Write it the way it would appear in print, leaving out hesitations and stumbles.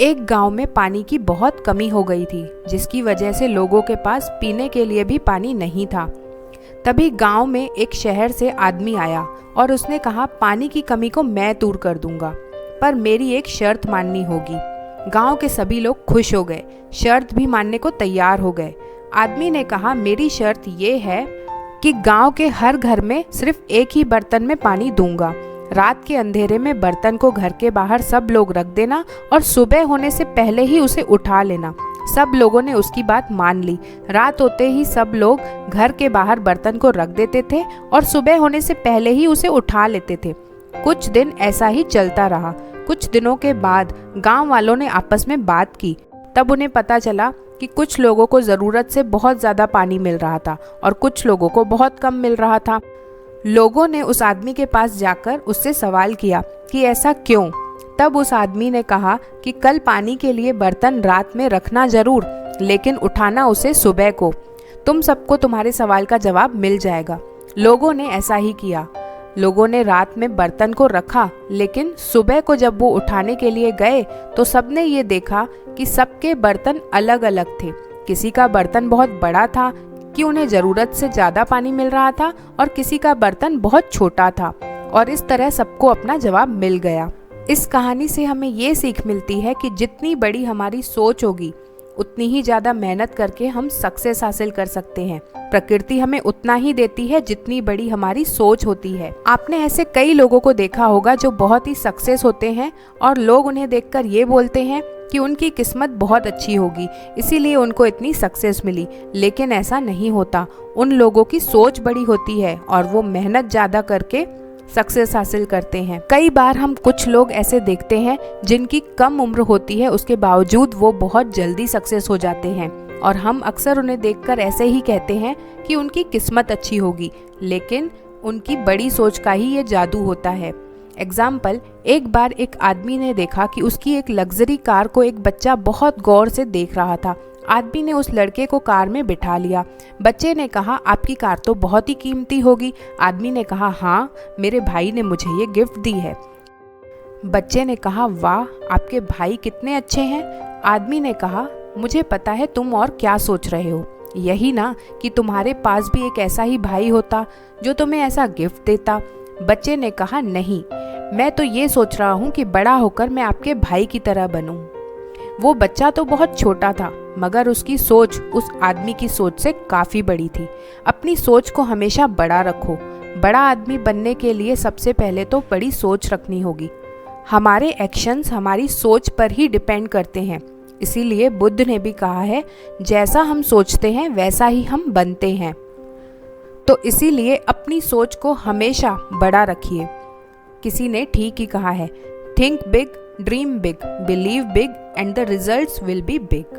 एक गांव में पानी की बहुत कमी हो गई थी, जिसकी वजह से लोगों के पास पीने के लिए भी पानी नहीं था। तभी गांव में एक शहर से आदमी आया और उसने कहा, पानी की कमी को मैं दूर कर दूंगा, पर मेरी एक शर्त माननी होगी। गांव के सभी लोग खुश हो गए, शर्त भी मानने को तैयार हो गए। आदमी ने कहा, मेरी शर्त ये है कि गांव के हर घर में सिर्फ एक ही बर्तन में पानी दूंगा। रात के अंधेरे में बर्तन को घर के बाहर सब लोग रख देना और सुबह होने से पहले ही उसे उठा लेना। सब लोगों ने उसकी बात मान ली। रात होते ही सब लोग घर के बाहर बर्तन को रख देते थे और सुबह होने से पहले ही उसे उठा लेते थे। कुछ दिन ऐसा ही चलता रहा। कुछ दिनों के बाद गांव वालों ने आपस में बात की। तब उन्हें पता चला कि कुछ लोगों को ज़रूरत से बहुत ज़्यादा पानी मिल रहा था और कुछ लोगों को बहुत कम मिल रहा था। लोगों ने उस आदमी के पास जाकर उससे सवाल किया कि ऐसा क्यों। तब उस आदमी ने कहा कि कल पानी के लिए बर्तन रात में रखना जरूर, लेकिन उठाना उसे सुबह को। तुम सबको तुम्हारे सवाल का जवाब मिल जाएगा। लोगों ने ऐसा ही किया। लोगों ने रात में बर्तन को रखा, लेकिन सुबह को जब वो उठाने के लिए गए तो सबने ये देखा कि सबके बर्तन अलग अलग थे। किसी का बर्तन बहुत बड़ा था कि उन्हें ज़रूरत से ज़्यादा पानी मिल रहा था, और किसी का बर्तन बहुत छोटा था, और इस तरह सबको अपना जवाब मिल गया। इस कहानी से हमें ये सीख मिलती है कि जितनी बड़ी हमारी सोच होगी, उतनी ही ज़्यादा मेहनत करके हम सक्सेस हासिल कर सकते हैं। प्रकृति हमें उतना ही देती है जितनी बड़ी हमारी सोच होती है। आपने ऐसे कई लोगों को देखा होगा जो बहुत ही सक्सेस होते हैं और लोग उन्हें देखकर ये बोलते हैं कि उनकी किस्मत बहुत अच्छी होगी, इसीलिए उनको इतनी सक्सेस मिली। लेकिन ऐसा नहीं होता। उन लोगों की सोच बड़ी होती है और वो मेहनत ज़्यादा करके सक्सेस हासिल करते हैं। कई बार हम कुछ लोग ऐसे देखते हैं जिनकी कम उम्र होती है, उसके बावजूद वो बहुत जल्दी सक्सेस हो जाते हैं, और हम अक्सर उन्हें देखकर ऐसे ही कहते हैं कि उनकी किस्मत अच्छी होगी, लेकिन उनकी बड़ी सोच का ही ये जादू होता है। एग्जाम्पल, एक बार एक आदमी ने देखा कि उसकी एक लग्जरी कार को एक बच्चा बहुत गौर से देख रहा था। आदमी ने उस लड़के को कार में बिठा लिया। बच्चे ने कहा, आपकी कार तो बहुत ही कीमती होगी। आदमी ने कहा, हाँ, मेरे भाई ने मुझे ये गिफ्ट दी है। बच्चे ने कहा, वाह, आपके भाई कितने अच्छे हैं। आदमी ने कहा, मुझे पता है तुम और क्या सोच रहे हो, यही ना कि तुम्हारे पास भी एक ऐसा ही भाई होता जो तुम्हें ऐसा गिफ्ट देता। बच्चे ने कहा, नहीं, मैं तो ये सोच रहा हूँ कि बड़ा होकर मैं आपके भाई की तरह बनूं। वो बच्चा तो बहुत छोटा था, मगर उसकी सोच उस आदमी की सोच से काफ़ी बड़ी थी। अपनी सोच को हमेशा बड़ा रखो। बड़ा आदमी बनने के लिए सबसे पहले तो बड़ी सोच रखनी होगी। हमारे एक्शंस हमारी सोच पर ही डिपेंड करते हैं। इसीलिए बुद्ध ने भी कहा है, जैसा हम सोचते हैं वैसा ही हम बनते हैं। तो इसीलिए अपनी सोच को हमेशा बड़ा रखिए। किसी ने ठीक ही कहा है, think big, dream big, believe big, and the results will be big.